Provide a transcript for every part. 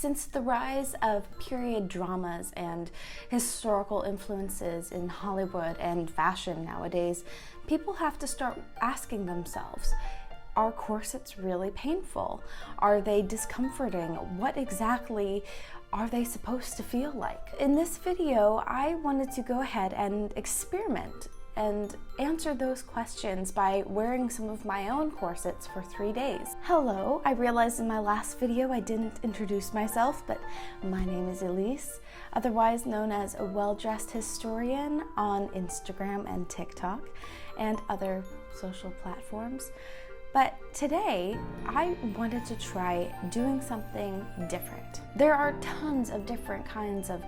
Since the rise of period dramas and historical influences in Hollywood and fashion nowadays, people have to start asking themselves, are corsets really painful? Are they discomforting? What exactly are they supposed to feel like? In this video, I wanted to go ahead and experiment and answer those questions by wearing some of my own corsets for 3 days. Hello, I realized in my last video I didn't introduce myself, but my name is Elise, otherwise known as a WellDressedHistorian on Instagram and TikTok and other social platforms. But today, I wanted to try doing something different. There are tons of different kinds of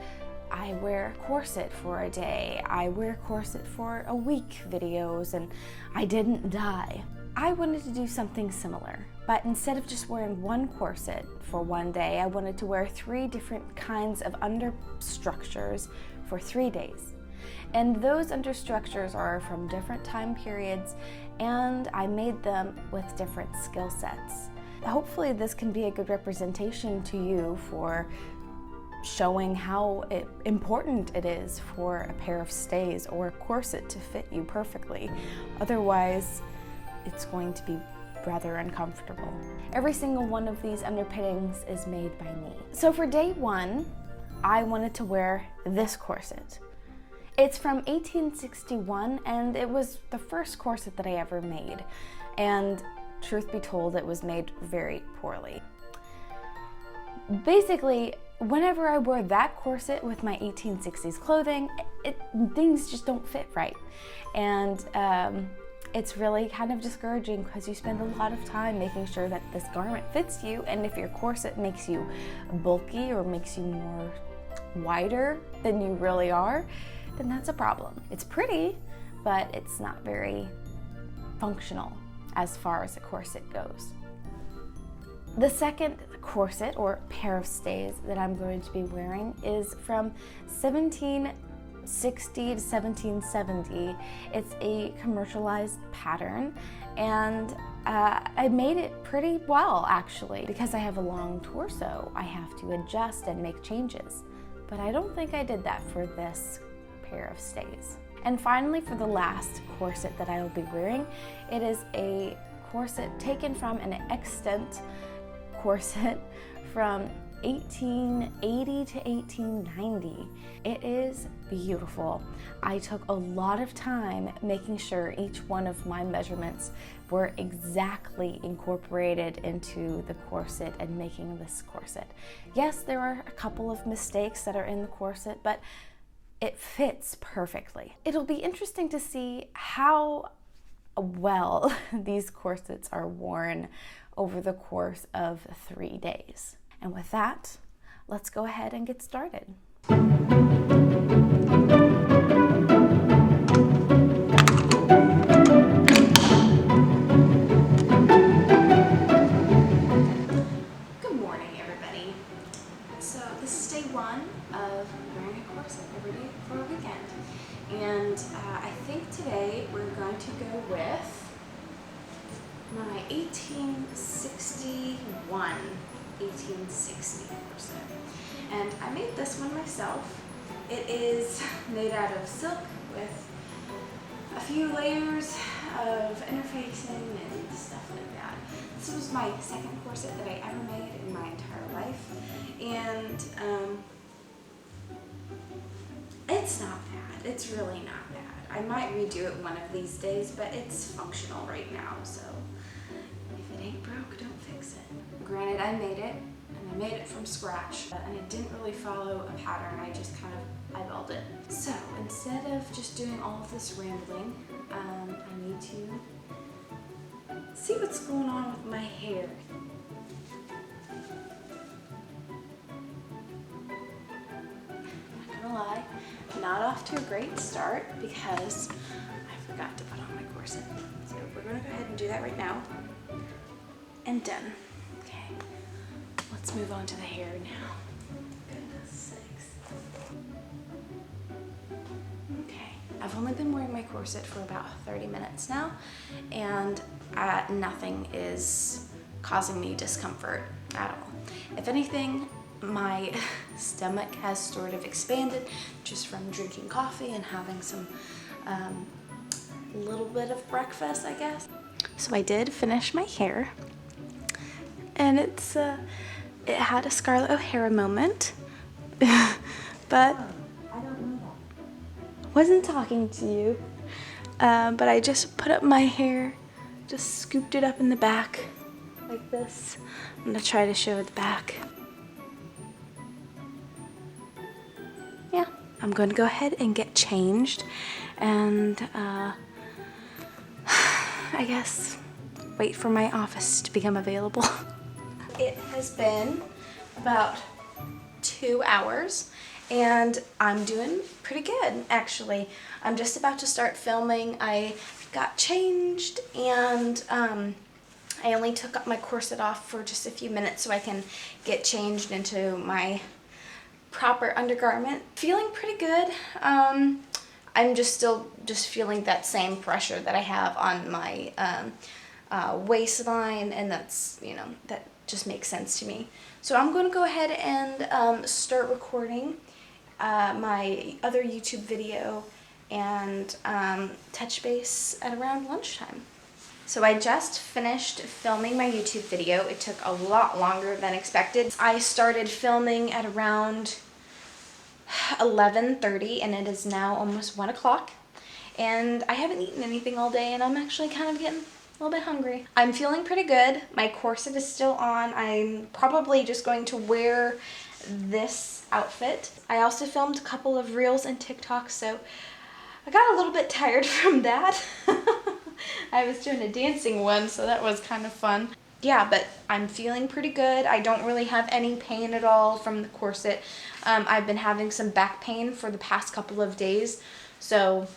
I wear corset for a day, I wear corset for a week videos, and I didn't die. I wanted to do something similar, but instead of just wearing one corset for one day, I wanted to wear 3 different kinds of understructures for 3 days. And those understructures are from different time periods, and I made them with different skill sets. Hopefully this can be a good representation to you for showing how important it is for a pair of stays or a corset to fit you perfectly. Otherwise, it's going to be rather uncomfortable. Every single one of these underpinnings is made by me. So for day 1, I wanted to wear this corset. It's from 1861, and it was the first corset that I ever made. And truth be told, it was made very poorly. Basically, whenever I wear that corset with my 1860s clothing, things just don't fit right. And it's really kind of discouraging because you spend a lot of time making sure that this garment fits you, and if your corset makes you bulky or makes you more wider than you really are, then that's a problem. It's pretty, but it's not very functional as far as a corset goes. The second corset or pair of stays that I'm going to be wearing is from 1760 to 1770. It's a commercialized pattern, and I made it pretty well actually. Because I have a long torso, I have to adjust and make changes. But I don't think I did that for this pair of stays. And finally, for the last corset that I will be wearing, it is a corset taken from an extant corset from 1880 to 1890. It is beautiful. I took a lot of time making sure each one of my measurements were exactly incorporated into the corset and making this corset. Yes, there are a couple of mistakes that are in the corset, but it fits perfectly. It'll be interesting to see how well these corsets are worn over the course of 3 days. And with that, let's go ahead and get started. Good morning, everybody. So this is day 1 of wearing a corset every day for a weekend. And I think today we're going to go with my 1860 corset. And I made this one myself. It is made out of silk with a few layers of interfacing and stuff like that. This was my second corset that I ever made in my entire life. And it's not bad. It's really not bad. I might redo it one of these days, but it's functional right now, so if it ain't broke, don't fix it. Granted, I made it, and I made it from scratch, and it didn't really follow a pattern. I just kind of eyeballed it. So instead of just doing all of this rambling, I need to see what's going on with my hair. Not gonna lie, not off to a great start because I forgot to put on my corset. So we're gonna go ahead and do that right now. And done. Okay, let's move on to the hair now. Goodness sakes. Okay, I've only been wearing my corset for about 30 minutes now, and nothing is causing me discomfort at all. If anything, My stomach has sort of expanded just from drinking coffee and having some little bit of breakfast, I guess. So I did finish my hair, and it had a Scarlett O'Hara moment, but I don't know that. Wasn't talking to you, but I just put up my hair, just scooped it up in the back like this. I'm gonna try to show the back. Yeah, I'm going to go ahead and get changed, and I guess wait for my office to become available. It has been about 2 hours, and I'm doing pretty good, actually. I'm just about to start filming. I got changed, and I only took my corset off for just a few minutes so I can get changed into my proper undergarment. Feeling pretty good. I'm still feeling that same pressure that I have on my waistline, and that's, you know, that just makes sense to me. So I'm going to go ahead and start recording my other YouTube video and touch base at around lunchtime. So I just finished filming my YouTube video. It took a lot longer than expected. I started filming at around 11:30, and it is now almost 1 o'clock. And I haven't eaten anything all day, and I'm actually kind of getting a little bit hungry. I'm feeling pretty good. My corset is still on. I'm probably just going to wear this outfit. I also filmed a couple of reels and TikToks, so I got a little bit tired from that. I was doing a dancing one, so that was kind of fun. Yeah, but I'm feeling pretty good. I don't really have any pain at all from the corset. I've been having some back pain for the past couple of days, so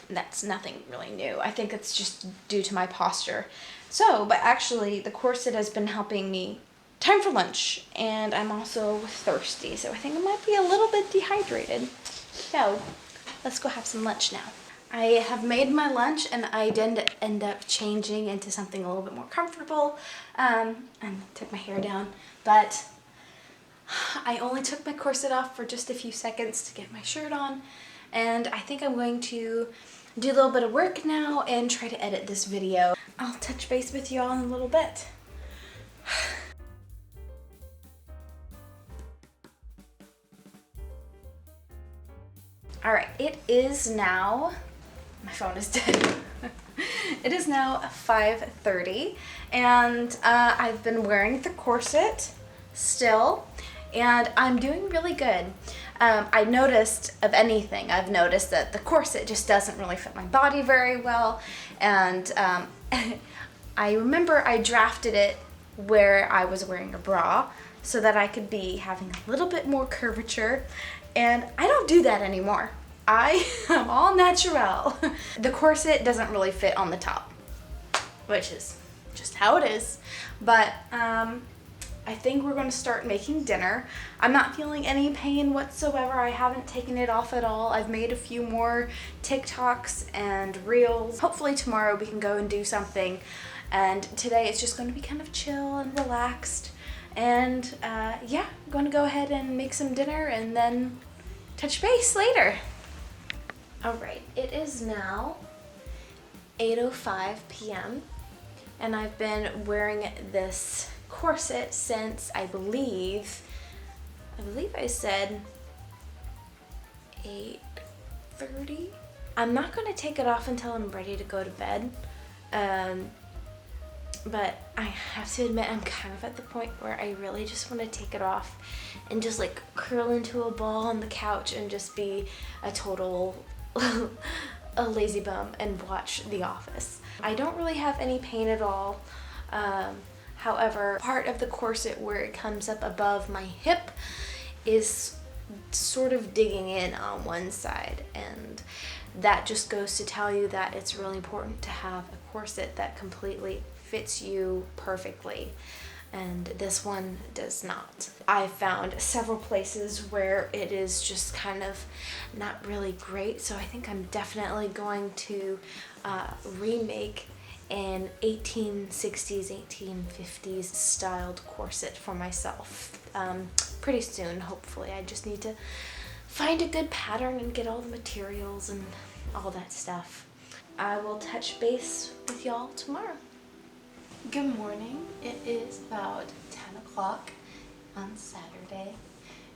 that's nothing really new. I think it's just due to my posture. So, but actually the corset has been helping me. Time for lunch, and I'm also thirsty, so I think I might be a little bit dehydrated. So, let's go have some lunch now. I have made my lunch, and I did end up changing into something a little bit more comfortable, and took my hair down, but I only took my corset off for just a few seconds to get my shirt on, and I think I'm going to do a little bit of work now and try to edit this video. I'll touch base with you all in a little bit. All right, it is now, my phone is dead. It is now 5:30, and I've been wearing the corset still, and I'm doing really good. I've noticed that the corset just doesn't really fit my body very well, and I remember I drafted it where I was wearing a bra so that I could be having a little bit more curvature, and I don't do that anymore. I am all natural. The corset doesn't really fit on the top, which is just how it is, but I think we're going to start making dinner. I'm not feeling any pain whatsoever. I haven't taken it off at all. I've made a few more TikToks and reels. Hopefully tomorrow we can go and do something, and today it's just going to be kind of chill and relaxed, and yeah, I'm going to go ahead and make some dinner and then touch base later. Alright, it is now 8:05 p.m. and I've been wearing this corset since I believe I said 8:30. I'm not going to take it off until I'm ready to go to bed, but I have to admit I'm kind of at the point where I really just want to take it off and just like curl into a ball on the couch and just be a total a lazy bum and watch The Office. I don't really have any pain at all. However, part of the corset where it comes up above my hip is sort of digging in on one side, and that just goes to tell you that it's really important to have a corset that completely fits you perfectly, and this one does not. I found several places where it is just kind of not really great, so I think I'm definitely going to remake an 1860s, 1850s styled corset for myself pretty soon, hopefully. I just need to find a good pattern and get all the materials and all that stuff. I will touch base with y'all tomorrow. Good morning. It is about 10 o'clock on Saturday,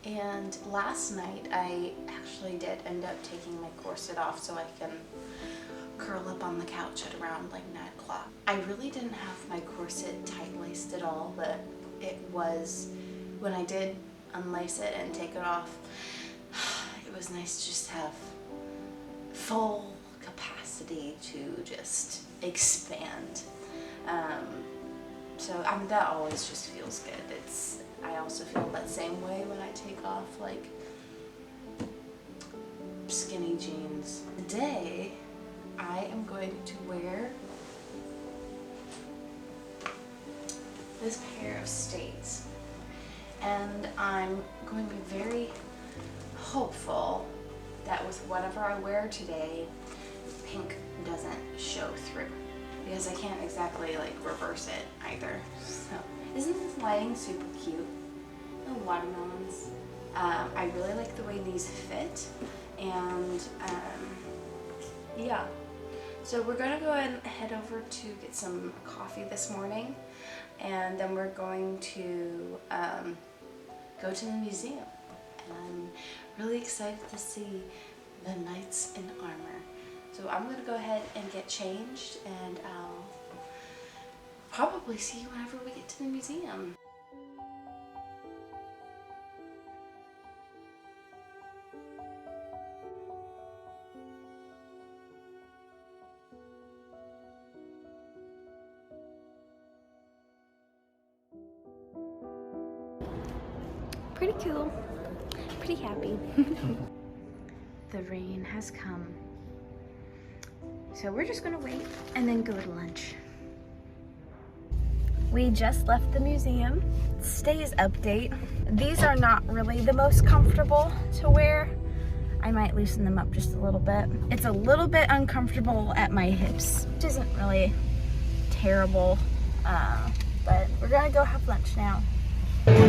and last night I actually did end up taking my corset off so I can curl up on the couch at around like 9 o'clock. I really didn't have my corset tight-laced at all, but it was, when I did unlace it and take it off, it was nice to just have full capacity to just expand. So I mean, that always just feels good. I also feel that same way when I take off like skinny jeans. Today I am going to wear this pair of stays, and I'm going to be very hopeful that with whatever I wear today, pink doesn't show through, because I can't exactly like reverse it either. So isn't this lighting super cute? The watermelons. I really like the way these fit, and yeah. So we're gonna go ahead and head over to get some coffee this morning, and then we're going to go to the museum. And I'm really excited to see the knights in armor. So I'm gonna go ahead and get changed, and I'll probably see you whenever we get to the museum. Pretty cool, pretty happy. The rain has come, so we're just gonna wait and then go to lunch. We just left the museum. Stays update. These are not really the most comfortable to wear. I might loosen them up just a little bit. It's a little bit uncomfortable at my hips, which isn't really terrible, but we're gonna go have lunch now. Alrighty,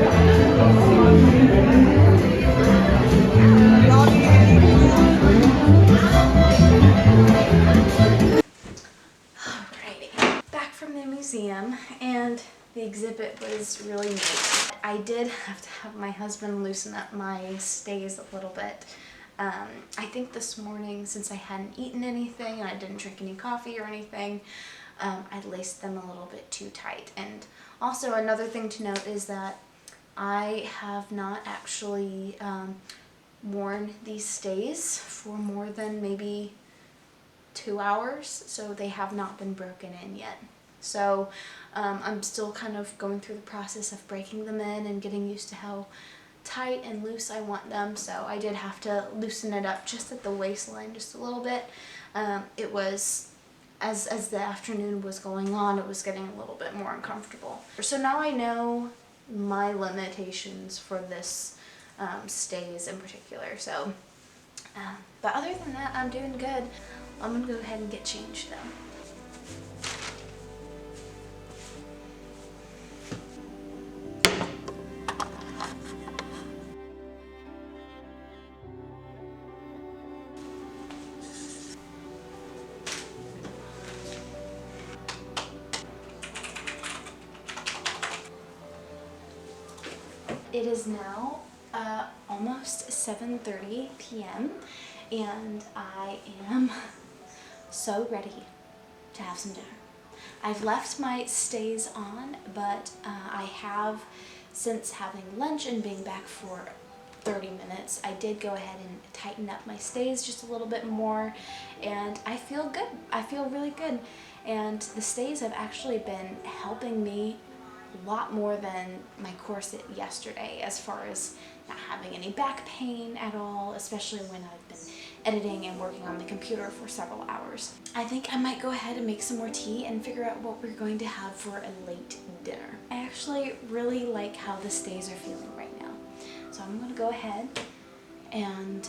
back from the museum, and the exhibit was really neat. I did have to have my husband loosen up my stays a little bit. I think this morning, since I hadn't eaten anything and I didn't drink any coffee or anything, I laced them a little bit too tight. And also another thing to note is that I have not actually worn these stays for more than maybe 2 hours, so they have not been broken in yet. So I'm still kind of going through the process of breaking them in and getting used to how tight and loose I want them, so I did have to loosen it up just at the waistline just a little bit. It was, as the afternoon was going on, it was getting a little bit more uncomfortable. So now I know my limitations for this stays in particular. So, but other than that, I'm doing good. I'm gonna go ahead and get changed though. It is now almost 7:30 p.m. and I am so ready to have some dinner. I've left my stays on, but I have, since having lunch and being back for 30 minutes, I did go ahead and tighten up my stays just a little bit more, and I feel good. I feel really good, and the stays have actually been helping me a lot more than my corset yesterday, as far as not having any back pain at all, especially when I've been editing and working on the computer for several hours. I think I might go ahead and make some more tea and figure out what we're going to have for a late dinner. I actually really like how the stays are feeling right now. So I'm going to go ahead and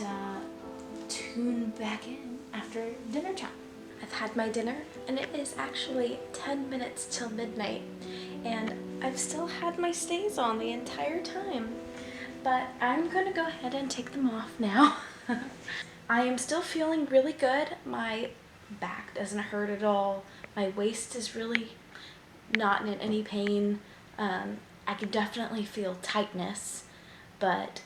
tune back in after dinner time. I've had my dinner and it is actually 10 minutes till midnight and I've still had my stays on the entire time. But I'm gonna go ahead and take them off now. I am still feeling really good. My back doesn't hurt at all. My waist is really not in any pain. I can definitely feel tightness, but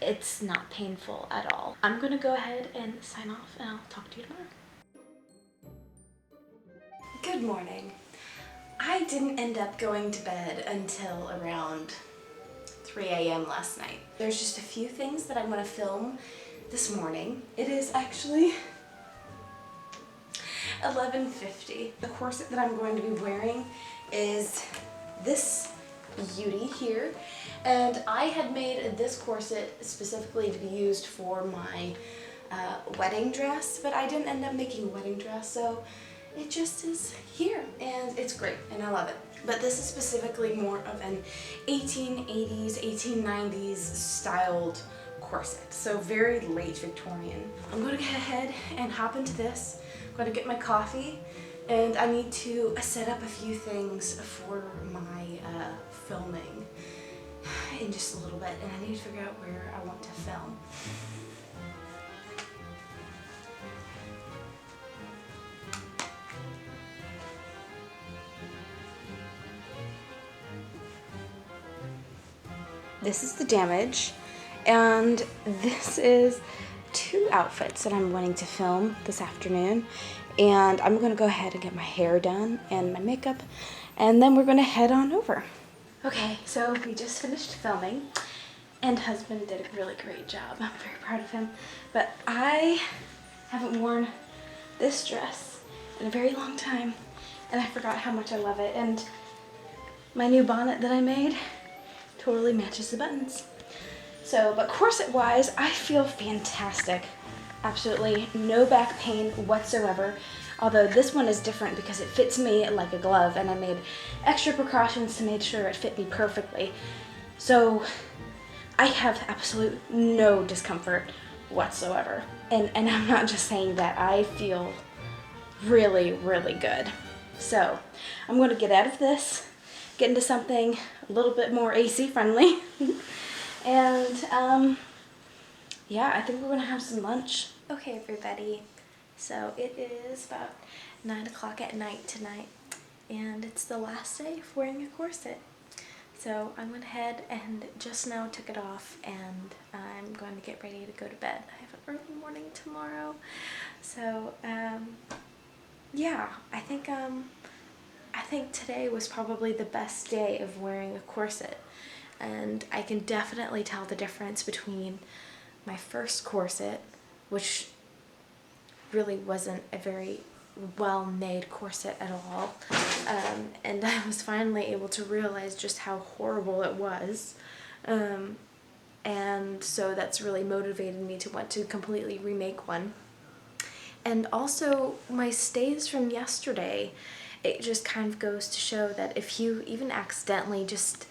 it's not painful at all. I'm gonna go ahead and sign off and I'll talk to you tomorrow. Good morning. I didn't end up going to bed until around 3 a.m. last night. There's just a few things that I'm gonna film this morning. It is actually 11:50. The corset that I'm going to be wearing is this beauty here. And I had made this corset specifically to be used for my wedding dress, but I didn't end up making a wedding dress, so it just is here and it's great and I love it. But this is specifically more of an 1880s, 1890s styled corset, so very late Victorian. I'm going to get ahead and hop into this. I'm going to get my coffee and I need to set up a few things for my filming in just a little bit, and I need to figure out where I want to film. This is the damage, and this is 2 outfits that I'm wanting to film this afternoon, and I'm gonna go ahead and get my hair done and my makeup, and then we're gonna head on over. Okay, so we just finished filming, and husband did a really great job. I'm very proud of him, but I haven't worn this dress in a very long time, and I forgot how much I love it, and my new bonnet that I made totally matches the buttons. So, but corset wise, I feel fantastic. Absolutely no back pain whatsoever. Although this one is different because it fits me like a glove, and I made extra precautions to make sure it fit me perfectly. So I have absolute no discomfort whatsoever. And I'm not just saying that, I feel really, really good. So I'm gonna get out of this, get into something a little bit more AC friendly. And yeah, I think we're gonna have some lunch. Okay, everybody, so it is about 9 o'clock at night tonight, and it's the last day of wearing a corset. So I went ahead and just now took it off, and I'm going to get ready to go to bed. I have an early morning tomorrow. So yeah, I think today was probably the best day of wearing a corset, and I can definitely tell the difference between my first corset, which really wasn't a very well-made corset at all, and I was finally able to realize just how horrible it was, and so that's really motivated me to want to completely remake one. And also my stays from yesterday, it just kind of goes to show that if you even accidentally just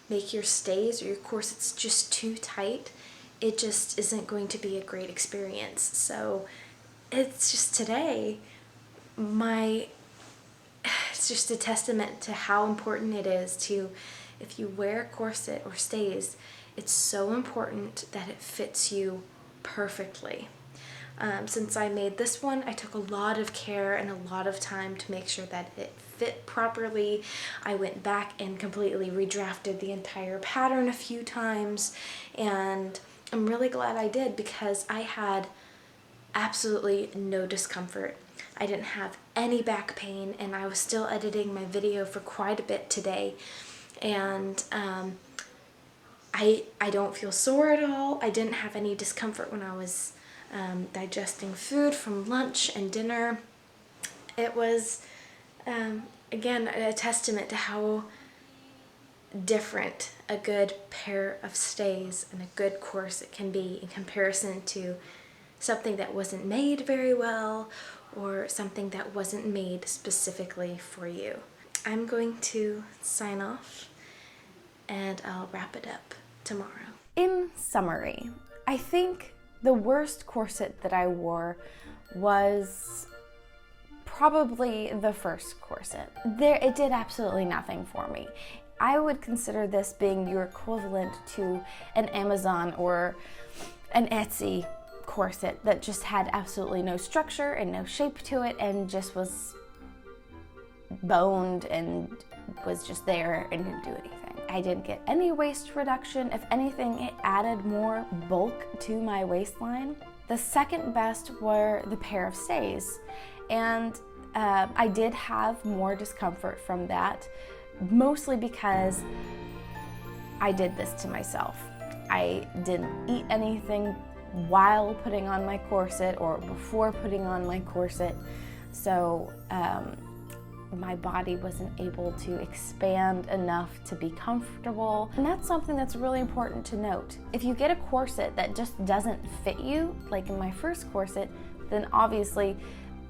make your stays or your corsets just too tight, it just isn't going to be a great experience. So it's just today, it's just a testament to how important it is to, if you wear a corset or stays, it's so important that it fits you perfectly. Since I made this one, I took a lot of care and a lot of time to make sure that it fit properly. I went back and completely redrafted the entire pattern a few times, and I'm really glad I did because I had absolutely no discomfort. I didn't have any back pain, and I was still editing my video for quite a bit today, and I don't feel sore at all. I didn't have any discomfort when I was digesting food from lunch and dinner. It was, again, a testament to how different a good pair of stays and a good corset can be in comparison to something that wasn't made very well or something that wasn't made specifically for you. I'm going to sign off, and I'll wrap it up tomorrow. In summary, I think the worst corset that I wore was probably the first corset. It did absolutely nothing for me. I would consider this being your equivalent to an Amazon or an Etsy corset that just had absolutely no structure and no shape to it and just was boned and was just there and didn't do anything. I didn't get any waist reduction. If anything, it added more bulk to my waistline. The second best were the pair of stays, and I did have more discomfort from that, mostly because I did this to myself. I didn't eat anything while putting on my corset or before putting on my corset, so my body wasn't able to expand enough to be comfortable. And that's something that's really important to note. If you get a corset that just doesn't fit you, like in my first corset, then obviously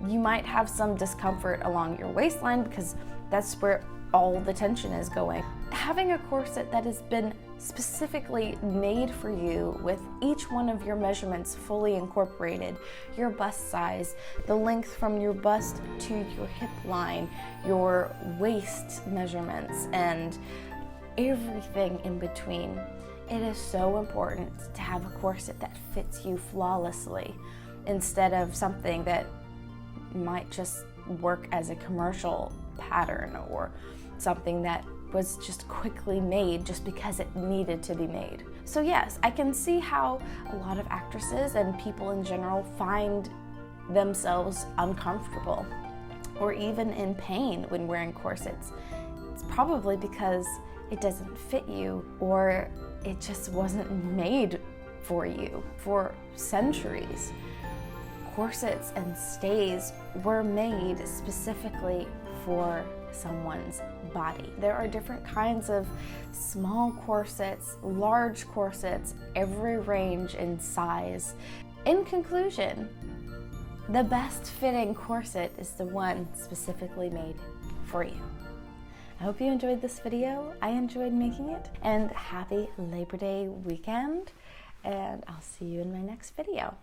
you might have some discomfort along your waistline because that's where all the tension is going. Having a corset that has been specifically made for you with each one of your measurements fully incorporated, your bust size, the length from your bust to your hip line, your waist measurements, and everything in between. It is so important to have a corset that fits you flawlessly instead of something that might just work as a commercial pattern or something that was just quickly made just because it needed to be made. So yes, I can see how a lot of actresses and people in general find themselves uncomfortable or even in pain when wearing corsets. It's probably because it doesn't fit you or it just wasn't made for you. For centuries, corsets and stays were made specifically for someone's body. There are different kinds of small corsets, large corsets, every range in size. In conclusion, the best fitting corset is the one specifically made for you. I hope you enjoyed this video. I enjoyed making it, and happy Labor Day weekend, and I'll see you in my next video.